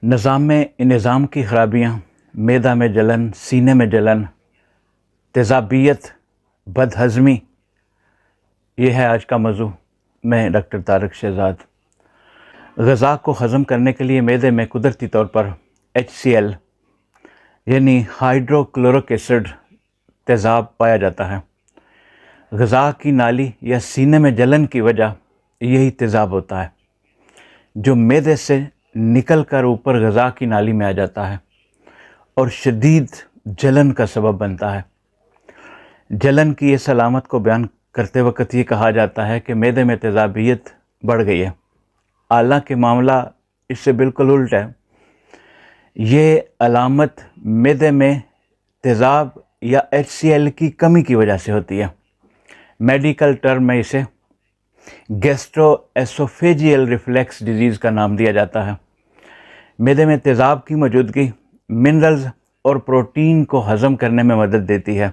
نظام کی خرابیاں، معدہ میں جلن، سینے میں جلن، تیزابیت، بد ہضمی، یہ ہے آج کا موضوع۔ میں ڈاکٹر طارق شہزاد۔ غذا کو ہضم کرنے کے لیے معدے میں قدرتی طور پر HCl یعنی ہائیڈرو کلورک ایسڈ تیزاب پایا جاتا ہے۔ غذا کی نالی یا سینے میں جلن کی وجہ یہی تیزاب ہوتا ہے جو معدے سے نکل کر اوپر غذا کی نالی میں آ جاتا ہے اور شدید جلن کا سبب بنتا ہے۔ جلن کی اس علامت کو بیان کرتے وقت یہ کہا جاتا ہے کہ معدے میں تیزابیت بڑھ گئی ہے، حالانکہ معاملہ اس سے بالکل الٹ ہے۔ یہ علامت معدے میں تیزاب یا HCl کی کمی کی وجہ سے ہوتی ہے۔ میڈیکل ٹرم میں اسے گیسٹرو ایسوفیجیل ریفلیکس ڈیزیز کا نام دیا جاتا ہے۔ معدے میں تیزاب کی موجودگی منرلز اور پروٹین کو ہضم کرنے میں مدد دیتی ہے۔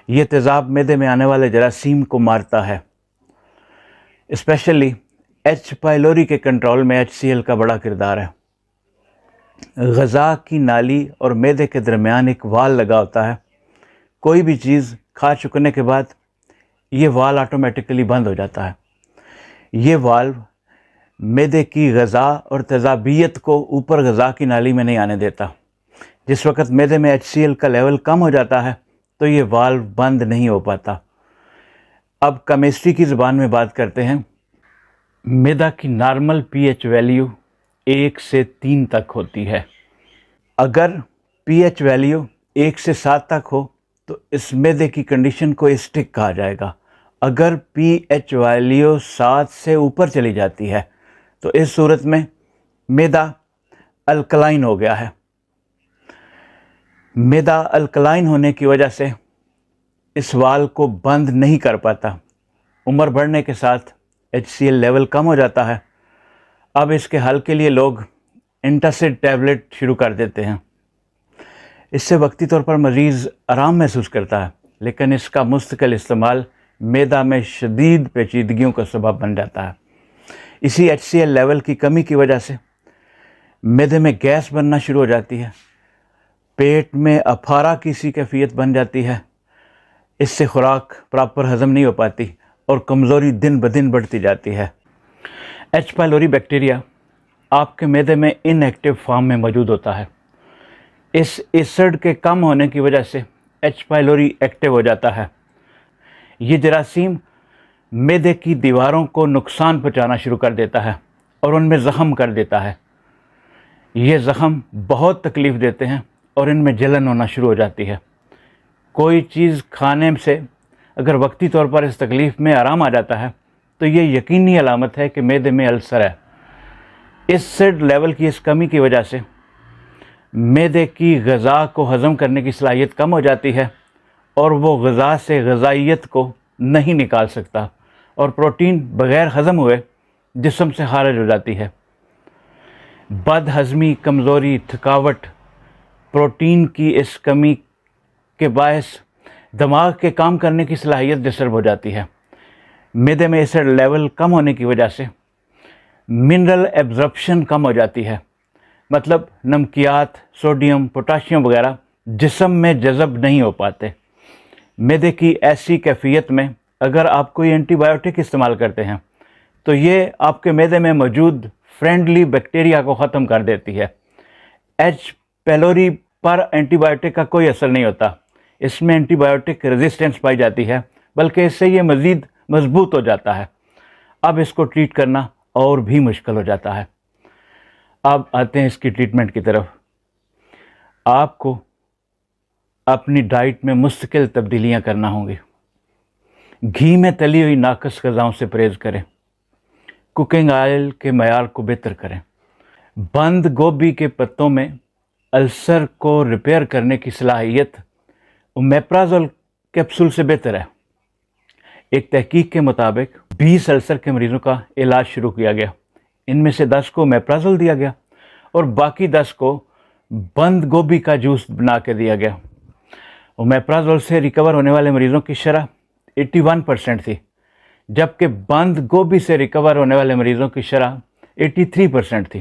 یہ تیزاب معدے میں آنے والے جراثیم کو مارتا ہے۔ Specially H. pylori کے کنٹرول میں HCl کا بڑا کردار ہے۔ غذا کی نالی اور معدے کے درمیان ایک وال لگا ہوتا ہے۔ کوئی بھی چیز کھا چکنے کے بعد یہ وال آٹومیٹکلی بند ہو جاتا ہے۔ یہ والو معدے کی غذا اور تیزابیت کو اوپر غذا کی نالی میں نہیں آنے دیتا۔ جس وقت معدے میں HCl کا لیول کم ہو جاتا ہے تو یہ والو بند نہیں ہو پاتا۔ اب کیمسٹری کی زبان میں بات کرتے ہیں۔ معدہ کی نارمل pH ویلیو 1 سے 3 تک ہوتی ہے۔ اگر pH ویلیو 1 سے 7 تک ہو تو اس معدے کی کنڈیشن کو اسٹک کہا جائے گا۔ اگر pH ویلیو 7 سے اوپر چلی جاتی ہے تو اس صورت میں معدہ الکلائن ہو گیا ہے۔ معدہ الکلائن ہونے کی وجہ سے اس وال کو بند نہیں کر پاتا۔ عمر بڑھنے کے ساتھ HCl لیول کم ہو جاتا ہے۔ اب اس کے حل کے لیے لوگ انٹاسڈ ٹیبلٹ شروع کر دیتے ہیں۔ اس سے وقتی طور پر مریض آرام محسوس کرتا ہے، لیکن اس کا مستقل استعمال معدہ میں شدید پیچیدگیوں کا سبب بن جاتا ہے۔ اسی HCl لیول کی کمی کی وجہ سے معدے میں گیس بننا شروع ہو جاتی ہے، پیٹ میں اپھارا کی سی کیفیت بن جاتی ہے۔ اس سے خوراک پراپر ہضم نہیں ہو پاتی اور کمزوری دن بدن بڑھتی جاتی ہے۔ H. pylori بیکٹیریا آپ کے معدے میں ان ایکٹیو فارم میں موجود ہوتا ہے۔ اس ایسڈ کے کم ہونے کی وجہ سے H. pylori ایکٹیو ہو جاتا ہے۔ یہ جراثیم معدے کی دیواروں کو نقصان پہنچانا شروع کر دیتا ہے اور ان میں زخم کر دیتا ہے۔ یہ زخم بہت تکلیف دیتے ہیں اور ان میں جلن ہونا شروع ہو جاتی ہے۔ کوئی چیز کھانے سے اگر وقتی طور پر اس تکلیف میں آرام آ جاتا ہے تو یہ یقینی علامت ہے کہ معدے میں السر ہے۔ ایسڈ لیول کی اس کمی کی وجہ سے معدے کی غذا کو ہضم کرنے کی صلاحیت کم ہو جاتی ہے اور وہ غذا سے غذائیت کو نہیں نکال سکتا اور پروٹین بغیر ہضم ہوئے جسم سے خارج ہو جاتی ہے۔ بد ہضمی، کمزوری، تھکاوٹ، پروٹین کی اس کمی کے باعث دماغ کے کام کرنے کی صلاحیت ڈسٹرب ہو جاتی ہے۔ معدے میں ایسڈ لیول کم ہونے کی وجہ سے منرل ایبزارپشن کم ہو جاتی ہے، مطلب نمکیات، سوڈیم، پوٹاشیم وغیرہ جسم میں جذب نہیں ہو پاتے۔ معدے کی ایسی کیفیت میں اگر آپ کوئی اینٹی بایوٹک استعمال کرتے ہیں تو یہ آپ کے معدے میں موجود فرینڈلی بیکٹیریا کو ختم کر دیتی ہے۔ H. pylori پر اینٹی بایوٹک کا کوئی اثر نہیں ہوتا۔ اس میں اینٹی بایوٹک ریزسٹنس پائی جاتی ہے، بلکہ اس سے یہ مزید مضبوط ہو جاتا ہے۔ اب اس کو ٹریٹ کرنا اور بھی مشکل ہو جاتا ہے۔ اب آتے ہیں اس کی ٹریٹمنٹ کی طرف۔ آپ کو اپنی ڈائٹ میں مستقل تبدیلیاں کرنا ہوں گی۔ گھی میں تلی ہوئی ناقص غذاؤں سے پرہیز کریں۔ کوکنگ آئل کے معیار کو بہتر کریں۔ بند گوبھی کے پتوں میں السر کو ریپیئر کرنے کی صلاحیت اومیپرازول کیپسول سے بہتر ہے۔ ایک تحقیق کے مطابق 20 السر کے مریضوں کا علاج شروع کیا گیا۔ ان میں سے 10 کو اومیپرازول دیا گیا اور باقی 10 کو بند گوبھی کا جوس بنا کے دیا گیا۔ اومیپرازول سے ریکور ہونے والے مریضوں کی شرح 81% تھی، جبکہ بند گوبھی سے ریکور ہونے والے مریضوں کی شرح 83% تھی۔